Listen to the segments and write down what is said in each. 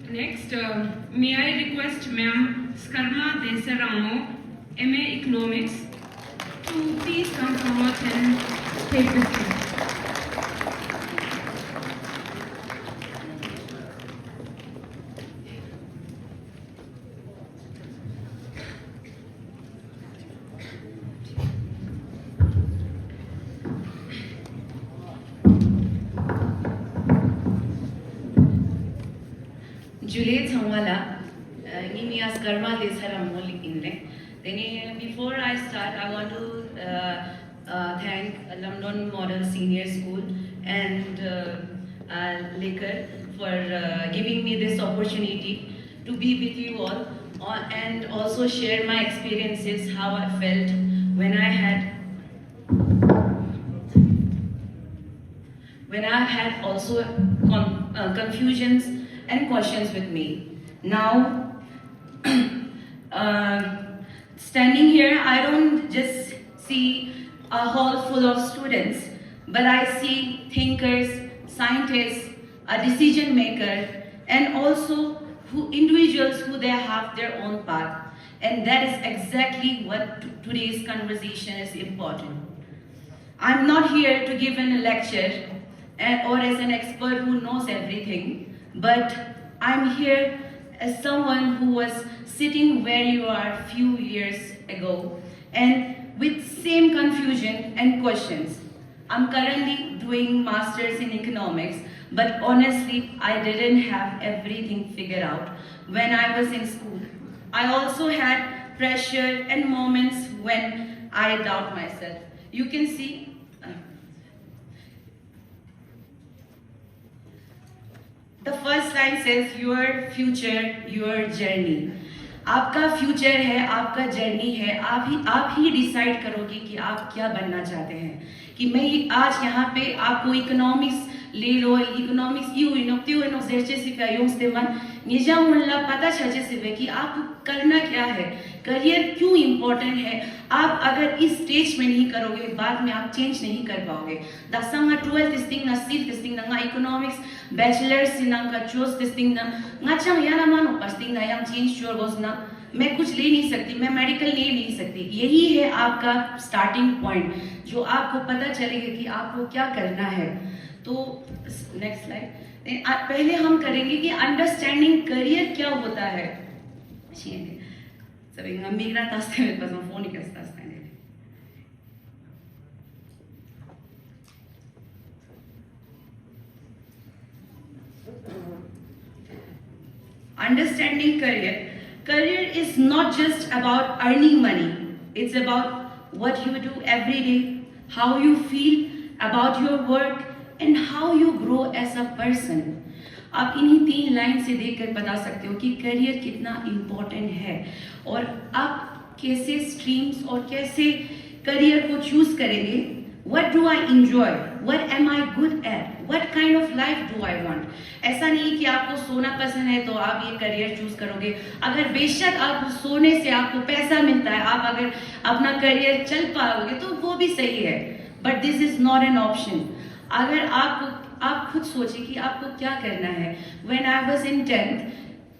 Next, may I request Ma'am Skarma Desaramo, MA Economics, to please come forward and take the floor. Juliet Hangwala, Nimias Karma Desaramo Likinde. Then before I start, I want to thank London Model Senior School and Laker for giving me this opportunity to be with you all and also share my experiences, how I felt when I had also confusions and questions with me. Now, standing here, I don't just see a hall full of students, but I see thinkers, scientists, a decision maker, and also individuals who they have their own path. And that is exactly what today's conversation is important. I'm not here to give a lecture or as an expert who knows everything, but I'm here as someone who was sitting where you are few years ago and with same confusion and questions. I'm currently doing masters in economics, but honestly, I didn't have everything figured out when I was in school. I also had pressure and moments when I doubt myself. You can see the first line says your future, your journey. आपका future है, आपका journey है, आप ही decide करोगे कि आप क्या बनना चाहते हैं. कि मैं आज यहाँ पे आपको इकोनॉमिक्स ले लो, इकोनॉमिक्स निजामुल्ला पता चले कि आपको करना क्या है, करियर क्यों इम्पोर्टेंट है. आप अगर इस स्टेज में नहीं करोगे, बाद में आप चेंज नहीं कर पाओगे. दसंगा 12 testing na seat testing na economics bachelor's sinang ka choose testing na ngachang yana mano pasting na yang change sure goes na मैं कुछ ले नहीं सकती, मैं मेडिकल ले नहीं सकती. यही है आपका स्टार्टिंग पॉइंट जो आपको पता चलेगा कि आपको क्या करना है. तो नेक्स्ट स्लाइड. पहले हम करेंगे कि अंडरस्टैंडिंग करियर क्या होता है. मेरा तास्ते में बस फोन ही करता है. Understanding career. Career is not just about earning money. It's about what you do every day, how you feel about your work, and how you grow as a person. आप इन्हीं 3 लाइन से देखकर बता सकते हो कि करियर कितना important है और आप कैसे स्ट्रीम्स और कैसे करियर को चूज करेंगे. What do I enjoy? What am I good at? What kind of life do I want? ऐसा नहीं कि आपको सोना पसंद है तो आप ये करियर चूज करोगे. अगर बेशक आप सोने से आपको पैसा मिलता है, आप अगर अपना करियर चल पाओगे तो वो भी सही है. But this is not an option. अगर आप खुद सोचिए कि आपको क्या करना है. When I was in 10th,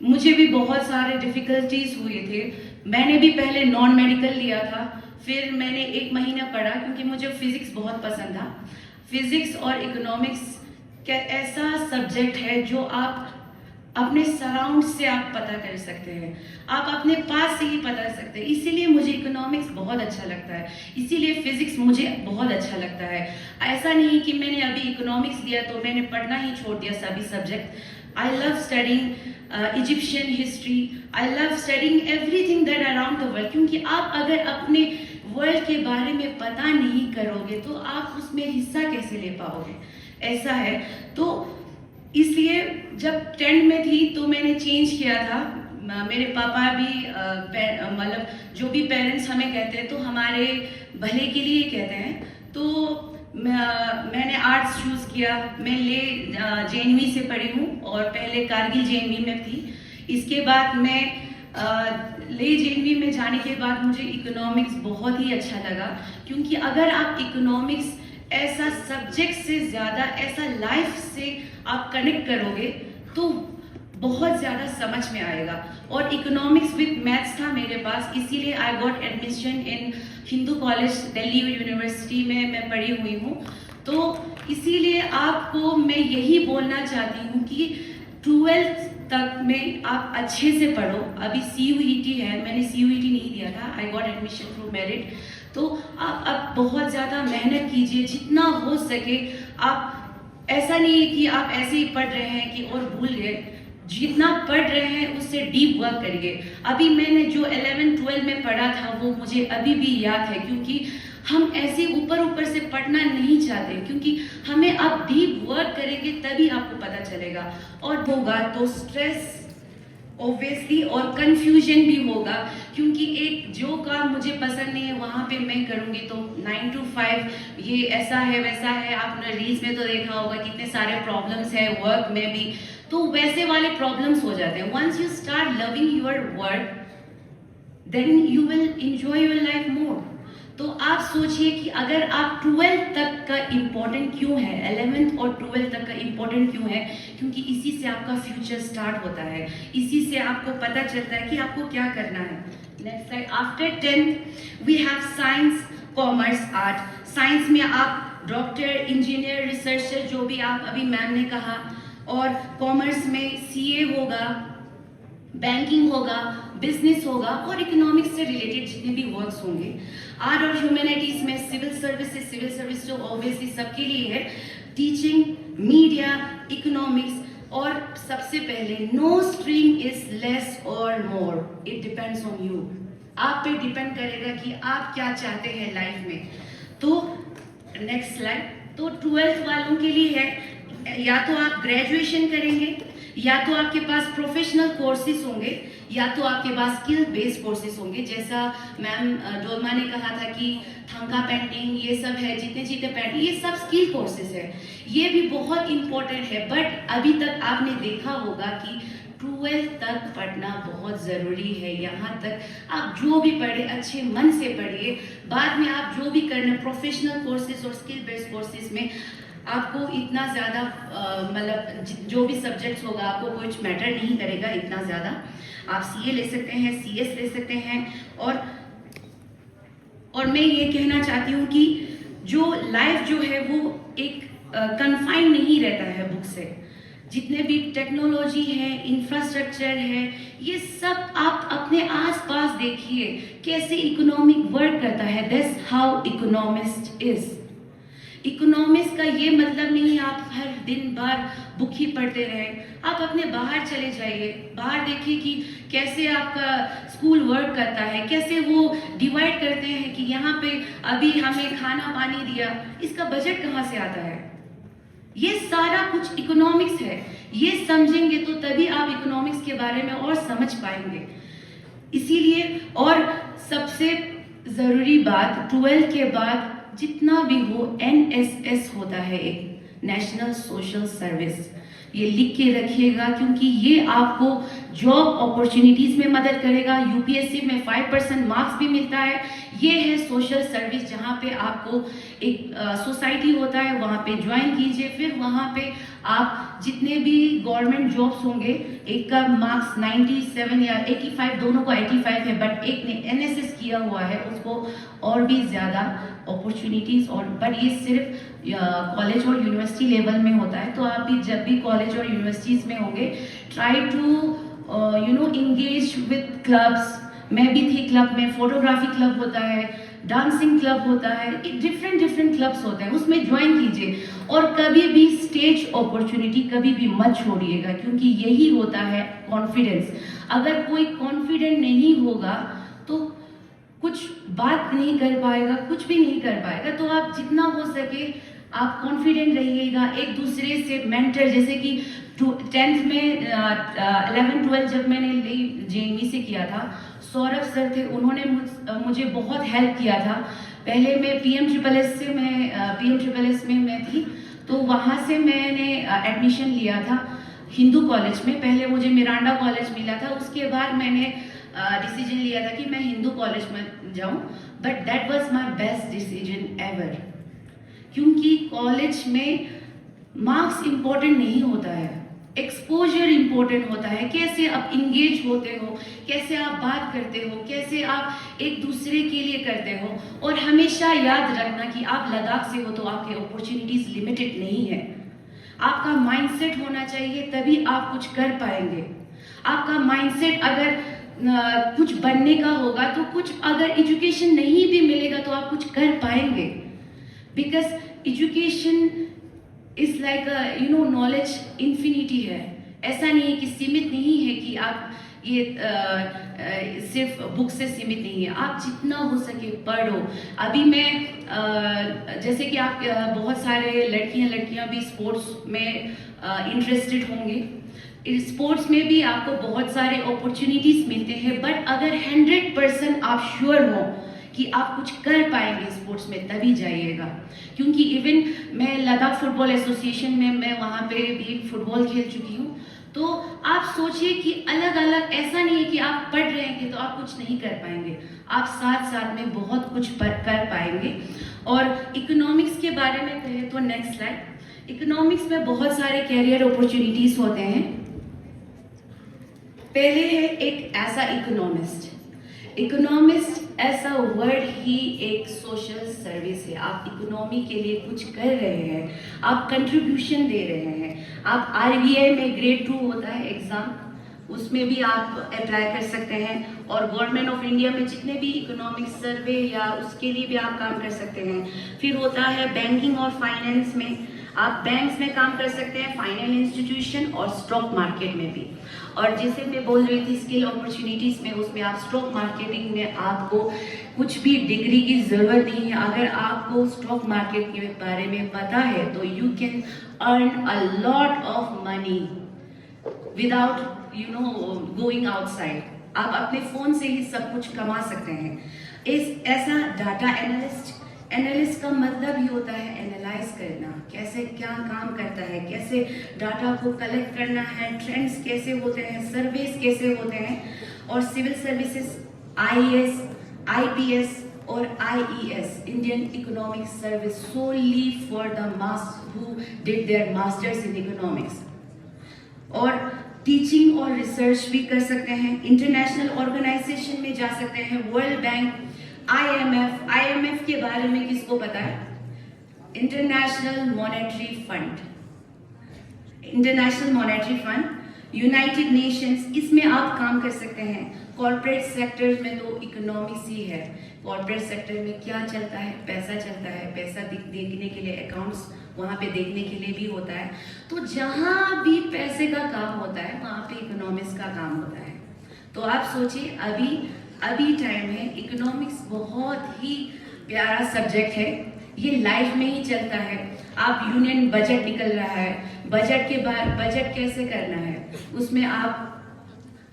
मुझे भी बहुत सारे डिफिकल्टीज हुए थे. मैंने भी पहले नॉन मेडिकल लिया था, फिर मैंने 1 महीना पढ़ा क्योंकि मुझे फिजिक्स बहुत पसंद था. फिजिक्स और इकोनॉमिक्स क्या ऐसा सब्जेक्ट है जो आप अपने सराउंड से आप पता कर सकते हैं, आप अपने पास से ही पता कर सकते हैं. इसीलिए मुझे इकोनॉमिक्स बहुत अच्छा लगता है, इसीलिए फिजिक्स मुझे बहुत अच्छा लगता है. ऐसा नहीं कि मैंने अभी इकोनॉमिक्स लिया तो मैंने पढ़ना ही छोड़ दिया सभी subject. I love studying Egyptian history. I love studying everything that around the world. क्योंकि आप अगर अपने वर्ल्ड के बारे में पता नहीं करोगे तो आप उसमें हिस्सा कैसे ले पाओगे. ऐसा है. तो इसलिए जब 10th में थी तो मैंने चेंज किया था. मेरे पापा भी मतलब जो भी पेरेंट्स हमें कहते हैं तो हमारे भले के लिए कहते हैं. तो मैंने आर्ट्स चूज़ किया. मैं ले JNV से पढ़ी हूँ और पहले कारगिल JNV में थी. इसके बाद मैं ले JNV में जाने के बाद मुझे इकोनॉमिक्स बहुत ही अच्छा लगा, क्योंकि अगर आप इकोनॉमिक्स ऐसा सब्जेक्ट से ज़्यादा ऐसा लाइफ से आप कनेक्ट करोगे तो बहुत ज़्यादा समझ में आएगा। और इकोनॉमिक्स विद मैथ्स था मेरे पास, इसीलिए I got admission in Hindu college Delhi university में मैं पढ़ी हुई हूँ। तो इसीलिए आपको मैं यही बोलना चाहती हूँ कि 12th तक में आप अच्छे से पढ़ो। अभी CUET है, मैंने CUET नहीं दिया था, I got admission through merit. तो आप अब बहुत ज़्यादा मेहनत कीजिए, जितना हो सके। आप ऐसा नहीं है कि आप ऐसे ही पढ़ रहे हैं कि और भूल गए, जितना पढ़ रहे हैं उससे डीप वर्क करिए। अभी मैंने जो 11-12 में पढ़ा था वो मुझे अभी भी याद है, क्योंकि हम ऐसे ऊपर ऊपर से पढ़ना नहीं चाहते, क्योंकि हमें अब डीप वर्क करेंगे तभी आपको पता चलेगा। और होगा तो स्ट्रेस ऑब्वियसली और कंफ्यूजन भी होगा, क्योंकि एक जो काम मुझे पसंद नहीं है वहाँ पे मैं करूँगी तो 9 to 5 ये ऐसा है वैसा है। आपने रील्स में तो देखा होगा कितने सारे प्रॉब्लम्स है वर्क में भी, तो वैसे वाले प्रॉब्लम्स हो जाते हैं। Once you start loving your work then you will enjoy your life more. तो आप सोचिए कि अगर आप 12th तक का इम्पोर्टेंट क्यों है, 11th और 12th तक का इम्पोर्टेंट क्यों है, क्योंकि इसी से आपका फ्यूचर स्टार्ट होता है, इसी से आपको पता चलता है कि आपको क्या करना है। Next slide. After 10th we have science, commerce, art. Science में आप डॉक्टर, इंजीनियर, रिसर्चर, जो भी आप अभी मैम ने कहा, और कॉमर्स में CA होगा, बैंकिंग होगा, बिजनेस होगा, और इकोनॉमिक्स से रिलेटेड जितने भी वर्क्स होंगे। आर्ट और ह्यूमैनिटीज में सिविल सर्विस जो ऑब्वियसली सबके लिए है, टीचिंग, मीडिया, इकोनॉमिक्स, और सबसे पहले नो स्ट्रीम इज लेस और मोर, इट डिपेंड्स ऑन यू। आप पे डिपेंड करेगा कि आप क्या चाहते हैं लाइफ में। तो नेक्स्ट स्लाइड। तो 12th वालों के लिए है, या तो आप ग्रेजुएशन करेंगे, या तो आपके पास प्रोफेशनल कोर्सेज होंगे, या तो आपके पास स्किल बेस्ड कोर्सेज होंगे। जैसा मैम डोलमा ने कहा था कि थंका पेंटिंग ये सब है, जितने पेंटिंग, ये सब स्किल कोर्सेज है, ये भी बहुत इंपॉर्टेंट है। बट अभी तक आपने देखा होगा कि 12th तक पढ़ना बहुत ज़रूरी है। यहाँ तक आप जो भी पढ़े अच्छे मन से पढ़िए, बाद में आप जो भी करना प्रोफेशनल कोर्सेज और स्किल बेस्ड कोर्सेज में आपको इतना ज़्यादा मतलब जो भी सब्जेक्ट्स होगा आपको कुछ मैटर नहीं करेगा इतना ज़्यादा। आप CA ले सकते हैं, CS ले सकते हैं। और मैं ये कहना चाहती हूँ कि जो लाइफ जो है वो एक कन्फाइंड नहीं रहता है बुक से। जितने भी टेक्नोलॉजी है, इंफ्रास्ट्रक्चर है, ये सब आप अपने आसपास देखिए कैसे इकोनॉमिक वर्क करता है। That's how economist is. Economics का ये मतलब नहीं आप हर दिन बार बुक ही पढ़ते रहें। आप अपने बाहर चले जाइए, बाहर देखिए कि कैसे आपका स्कूल वर्क करता है, कैसे वो डिवाइड करते हैं कि यहाँ पे अभी हमें खाना पानी दिया, इसका बजट कहाँ से आता है। ये सारा कुछ इकोनॉमिक्स है। ये समझेंगे तो तभी आप इकोनॉमिक्स के बारे में और समझ पाएंगे। इसीलिए और सबसे ज़रूरी बात, 12th के बाद जितना भी हो NSS होता है, एक नेशनल सोशल सर्विस, ये लिख के रखिएगा, क्योंकि ये आपको जॉब अपॉर्चुनिटीज में मदद करेगा। UPSC में 5% मार्क्स भी मिलता है। ये है सोशल सर्विस, जहाँ पे आपको एक सोसाइटी होता है वहाँ पे ज्वाइन कीजिए, फिर वहाँ पे आप जितने भी गवर्नमेंट जॉब्स होंगे, एक का मार्क्स 97 या 85, दोनों को 85 है, बट एक ने NSS किया हुआ है, उसको और भी ज़्यादा अपॉर्चुनिटीज़। और बट ये सिर्फ कॉलेज और यूनिवर्सिटी लेवल में होता है। तो आप भी जब भी कॉलेज और यूनिवर्सिटीज़ में होंगे, try to engage with clubs. मैं भी थी क्लब में, फोटोग्राफी क्लब होता है, डांसिंग क्लब होता है, डिफरेंट क्लब्स होते हैं, उसमें ज्वाइन कीजिए। और कभी भी स्टेज अपॉर्चुनिटी कभी भी मत छोड़िएगा, क्योंकि यही होता है कॉन्फिडेंस। अगर कोई कॉन्फिडेंट नहीं होगा तो कुछ बात नहीं कर पाएगा, कुछ भी नहीं कर पाएगा। तो आप जितना हो सके आप कॉन्फिडेंट रहिएगा, एक दूसरे से मेंटर, जैसे कि 10th में 11-12 जब मैंने JME से किया था, सौरभ सर थे, उन्होंने मुझे बहुत हेल्प किया था। पहले मैं PMSSS में मैं थी, तो वहाँ से मैंने एडमिशन लिया था हिंदू कॉलेज में। पहले मुझे मिरांडा कॉलेज मिला था, उसके बाद मैंने डिसीजन लिया था कि मैं हिंदू कॉलेज में जाऊँ। But that was my best decision ever, क्योंकि कॉलेज में मार्क्स इम्पोर्टेंट नहीं होता है, एक्सपोजर इम्पोर्टेंट होता है, कैसे आप इंगेज होते हो, कैसे आप बात करते हो, कैसे आप एक दूसरे के लिए करते हो। और हमेशा याद रखना कि आप लद्दाख से हो तो आपके अपॉर्चुनिटीज लिमिटेड नहीं है। आपका माइंडसेट होना चाहिए, तभी आप कुछ कर पाएंगे। आपका माइंडसेट अगर कुछ बनने का होगा तो कुछ, अगर एजुकेशन नहीं भी मिलेगा तो आप कुछ कर पाएंगे। Because education is like knowledge infinity है। ऐसा नहीं है कि सीमित नहीं है कि आप ये सिर्फ बुक से सीमित नहीं है। आप जितना हो सके पढ़ो। अभी मैं जैसे कि आप बहुत सारे लड़कियां भी स्पोर्ट्स में इंटरेस्टेड होंगे। स्पोर्ट्स में भी आपको बहुत सारे अपॉर्चुनिटीज मिलते हैं, बट अगर 100% आप श्योर हो कि आप कुछ कर पाएंगे स्पोर्ट्स में, तभी जाइएगा। क्योंकि इवन मैं लद्दाख फुटबॉल एसोसिएशन में, मैं वहाँ पे भी फुटबॉल खेल चुकी हूँ। तो आप सोचिए कि अलग अलग, ऐसा नहीं है कि आप पढ़ रहे हैं तो आप कुछ नहीं कर पाएंगे। आप साथ साथ में बहुत कुछ कर पाएंगे। और इकोनॉमिक्स के बारे में कहें तो नेक्स्ट स्लाइड। इकोनॉमिक्स में बहुत सारे कैरियर अपॉर्चुनिटीज होते हैं। पहले है एक ऐसा इकोनॉमिस्ट। इकोनॉमिस्ट ऐसा वर्ड ही एक सोशल सर्विस है। आप इकोनॉमी के लिए कुछ कर रहे हैं, आप कंट्रीब्यूशन दे रहे हैं। आप आरबीआई में ग्रेड 2 होता है एग्जाम, उसमें भी आप अप्लाई कर सकते हैं। और गवर्नमेंट ऑफ इंडिया में जितने भी इकोनॉमिक सर्वे या उसके लिए भी आप काम कर सकते हैं। फिर होता है बैंकिंग और फाइनेंस में, आप बैंक्स में काम कर सकते हैं, फाइनेंशियल इंस्टीट्यूशन और स्टॉक मार्केट में भी। और जैसे मैं बोल रही थी स्किल अपॉर्चुनिटीज़ में, उसमें आप स्टॉक मार्केटिंग में आपको कुछ भी डिग्री की ज़रूरत नहीं है। अगर आपको स्टॉक मार्केट के बारे में पता है तो you can earn a lot of money without going outside. आप अपने फ़ोन से ही सब कुछ कमा सकते हैं। ऐसा डाटा एनालिस्ट का मतलब ही होता है एनालाइज करना, कैसे क्या काम करता है, कैसे डाटा को कलेक्ट करना है, ट्रेंड्स कैसे होते हैं, सर्वेस कैसे होते हैं। और सिविल सर्विसेज आईएएस, आईपीएस और IES, Indian economic service, solely for the mass who did their masters in economics. और टीचिंग और रिसर्च भी कर सकते हैं। इंटरनेशनल ऑर्गेनाइजेशन में जा सकते हैं, वर्ल्ड बैंक, आईएमएफ के बारे में किसको पता है? International monetary fund, United Nations, इसमें आप काम कर सकते हैं। कॉर्पोरेट सेक्टर में तो इकोनॉमिक्स ही है। कॉर्पोरेट सेक्टर में क्या चलता है? पैसा चलता है। पैसा देखने के लिए अकाउंट्स वहाँ पे देखने के लिए भी होता है। तो जहाँ भी पैसे का काम होता है वहाँ पे इकोनॉमिक्स का काम होता है। तो आप सोचिए, अभी टाइम है। इकोनॉमिक्स बहुत ही प्यारा सब्जेक्ट है, ये लाइफ में ही चलता है। आप यूनियन बजट निकल रहा है, बजट के बाद बजट कैसे करना है, उसमें आप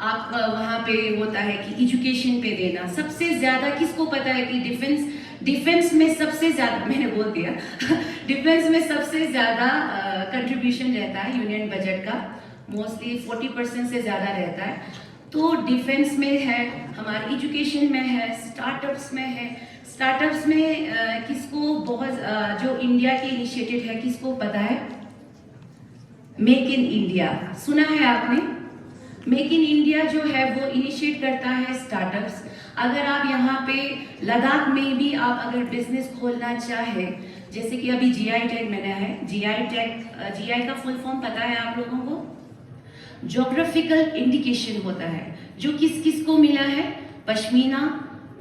वहाँ पे होता है कि एजुकेशन पे देना। सबसे ज़्यादा किसको पता है कि डिफेंस में सबसे ज़्यादा, मैंने बोल दिया डिफेंस में सबसे ज़्यादा कंट्रीब्यूशन रहता है यूनियन बजट का, मोस्टली 40% से ज़्यादा रहता है। तो डिफेंस में है, हमारे एजुकेशन में है, स्टार्टअप्स में है। स्टार्टअप्स में किसको बहुत जो इंडिया के इनिशिएटिव है, किसको पता है? मेक इन इंडिया सुना है आपने? मेक इन इंडिया जो है वो इनिशिएट करता है स्टार्टअप्स। अगर आप यहाँ पे लद्दाख में भी आप अगर बिजनेस खोलना चाहे, जैसे कि अभी जीआई टैग मिला है, जीआई का फुल फॉर्म पता है आप लोगों को? ज्योग्राफिकल इंडिकेशन होता है, जो किस को मिला है? पश्मीना,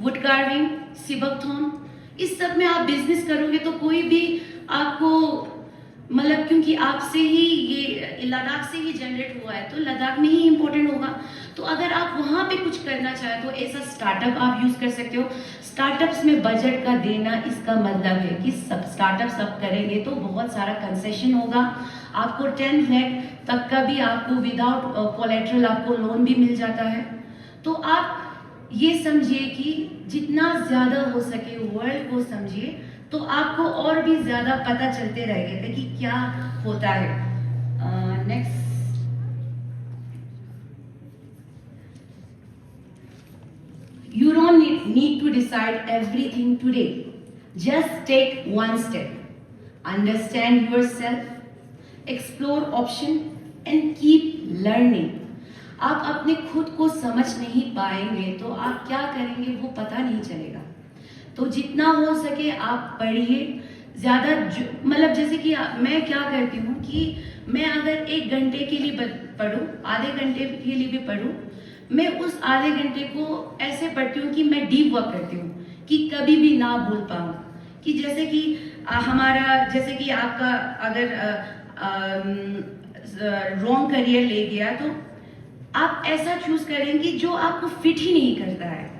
वुड कार्विंग, सिबकथॉर्न, इस सब में आप बिजनेस करोगे तो कोई भी आपको, मतलब क्योंकि आपसे ही ये लद्दाख से ही जनरेट हुआ है तो लद्दाख में ही इम्पोर्टेंट होगा। तो अगर आप वहाँ पे कुछ करना चाहे तो ऐसा स्टार्टअप आप यूज़ कर सकते हो। स्टार्टअप्स में बजट का देना, इसका मतलब है कि सब स्टार्टअप्स आप करेंगे तो बहुत सारा कंसेशन होगा। आपको 10 लाख तक का भी आपको विदाउट कोलेट्रल आपको लोन भी मिल जाता है। तो आप ये समझिए कि जितना ज़्यादा हो सके वर्ल्ड को समझिए, तो आपको और भी ज़्यादा पता चलते रहेगा कि क्या होता है। Next, you don't need to decide everything today. Just take one step. Understand yourself, explore option, and keep learning. आप अपने खुद को समझ नहीं पाएंगे तो आप क्या करेंगे वो पता नहीं चलेगा। तो जितना हो सके आप पढ़िए, ज़्यादा मतलब जैसे कि मैं क्या करती हूँ कि मैं अगर 1 घंटे के लिए पढूं, आधे घंटे के लिए भी पढूं, मैं उस आधे घंटे को ऐसे पढ़ती हूँ कि मैं डीप वर्क करती हूँ कि कभी भी ना भूल पाऊँ। कि जैसे कि हमारा जैसे कि आपका अगर रॉन्ग करियर ले गया तो आप ऐसा चूज करेंगे जो आपको फिट ही नहीं करता है।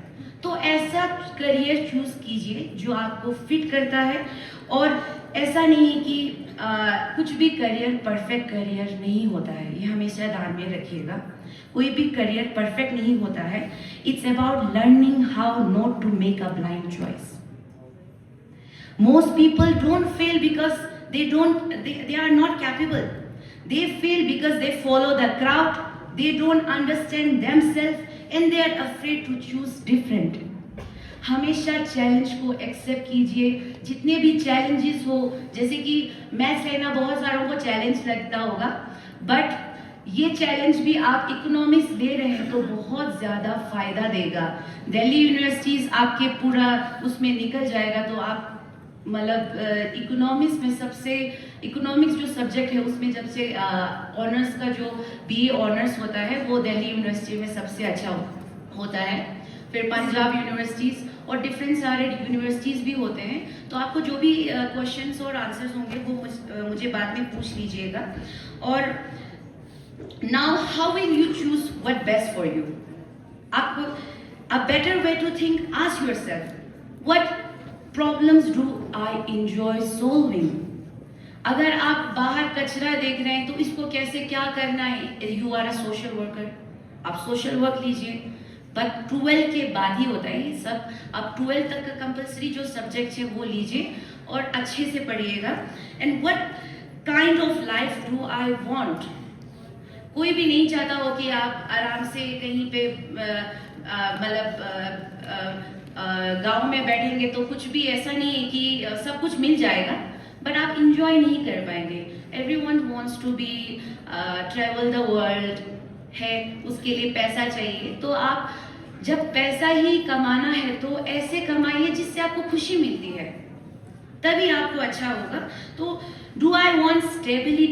तो ऐसा करियर चूज कीजिए जो आपको फिट करता है, और ऐसा नहीं कि कुछ भी करियर परफेक्ट करियर नहीं होता है, ये हमेशा ध्यान में रखिएगा। कोई भी करियर परफेक्ट नहीं होता है। It's about learning how not to make a blind choice. Most people don't fail because they are not capable. They fail because they follow the crowd, they don't understand themselves and they are afraid to choose different. हमेशा challenge को accept कीजिए, जितने भी challenges हो, जैसे कि maths लेना बहुत सारों को चैलेंज लगता होगा, बट ये चैलेंज भी आप इकोनॉमिक्स ले रहे हैं तो बहुत ज़्यादा फायदा देगा। दिल्ली यूनिवर्सिटीज़ आपके पूरा उसमें निकल जाएगा तो आप मतलब इकोनॉमिक्स में सबसे इकोनॉमिक्स जो सब्जेक्ट है उसमें जब से ऑनर्स का जो बीए ऑनर्स होता है वो दिल्ली यूनिवर्सिटी में सबसे अच्छा होता है। फिर पंजाब यूनिवर्सिटीज़ और डिफरेंट सारे यूनिवर्सिटीज़ भी होते हैं। तो आपको जो भी क्वेश्चंस और आंसर्स होंगे वो मुझे बाद में पूछ लीजिएगा। और now how will you choose what best for you? आपको a better way to think, ask yourself what problems do I enjoy solving. अगर आप बाहर कचरा देख रहे हैं तो इसको कैसे क्या करना है, you are a social worker, आप सोशल वर्क लीजिए। बट 12 के बाद ही होता है ये सब। आप 12 तक का कंपलसरी जो सब्जेक्ट है वो लीजिए और अच्छे से पढ़िएगा। And what kind of life do I want? कोई भी नहीं चाहता हो कि आप आराम से कहीं पे मतलब गांव में बैठेंगे तो कुछ भी ऐसा नहीं है कि सब कुछ मिल जाएगा, बट आप इंजॉय नहीं कर पाएंगे। Everyone wants to be travel the world है, उसके लिए पैसा चाहिए। तो आप जब पैसा ही कमाना है तो ऐसे कमाइए जिससे आपको खुशी मिलती है, तभी आपको अच्छा होगा। तो डू आई वांट स्टेबिलिटी?